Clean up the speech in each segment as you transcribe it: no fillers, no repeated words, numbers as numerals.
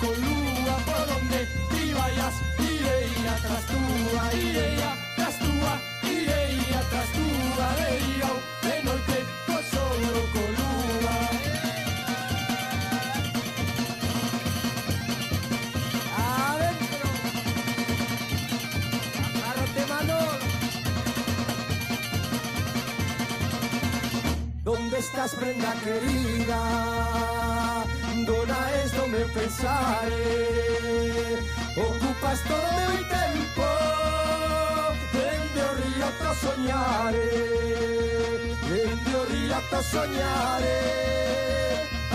con lúa, por donde ti vayas, irei atrás túa, irei atrás túa, irei atrás túa, de noite, co solo con lúa. Adentro, agárrate Manolo. ¿Dónde estás, prenda querida? Dona es do meu pensare, ocupas todo o meu tempo, dende o río to soñare, dende o río to soñare.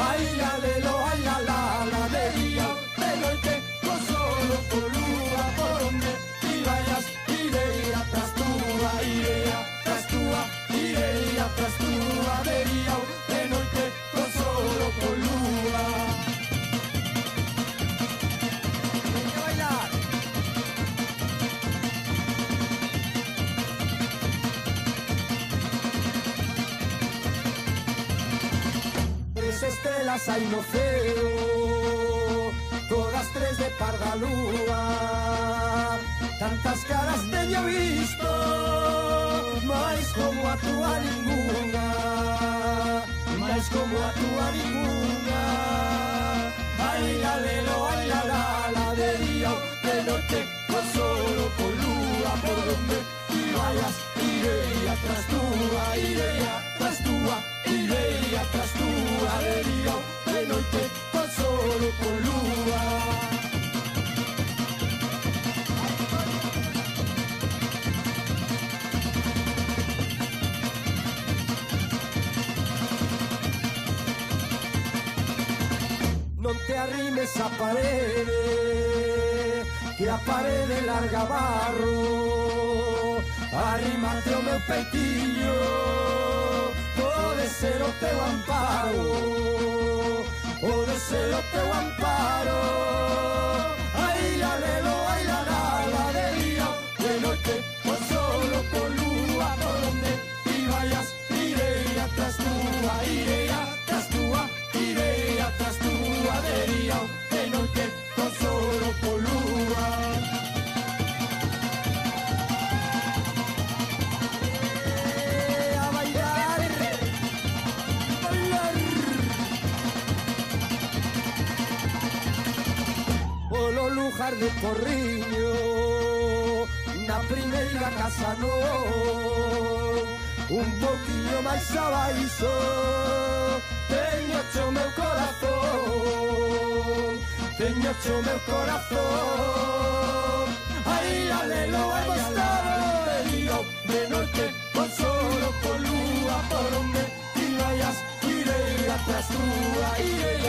Ai alelo, ai la la la, de día, de noite, con solo con lúa, por onde ti vayas, irei atrás túa, irei atrás túa, irei atrás túa, de día, de noite, con solo con lúa. Venga a bailar. Tres estrelas hai no ceo, todas tres de parda lúa, tantas caras teño visto, mais como a túa ninguna, mais como a túa ninguna. Ai alelo, ai la la la, de día, de noite, con solo con lúa, por donde ti vayas, irei atrás túa, irei atrás túa, irei atrás túa, de día, de noite, con solo con lúa. Non te arrimes a parede, que a parede larga barro, arrímate o meu peitillo, pode ser o teu amparo, pode ser o teu amparo. Ai alelo, ai la la la, de día, de noite, con solo con lúa, por donde ti vayas, irei atrás túa, irei atrás túa, irei atrás túa, de día, de noite, con solo con lúa. A bailar, bailar. Polo lugar de Porriño, na primeira casa non, un poquinho máis abaixo, teño cho meu corazón, teño cho meu corazón. Ai alelo, ai gostado, de día, de noite, con solo con lúa, por onde ti vayas, irei atrás túa, irei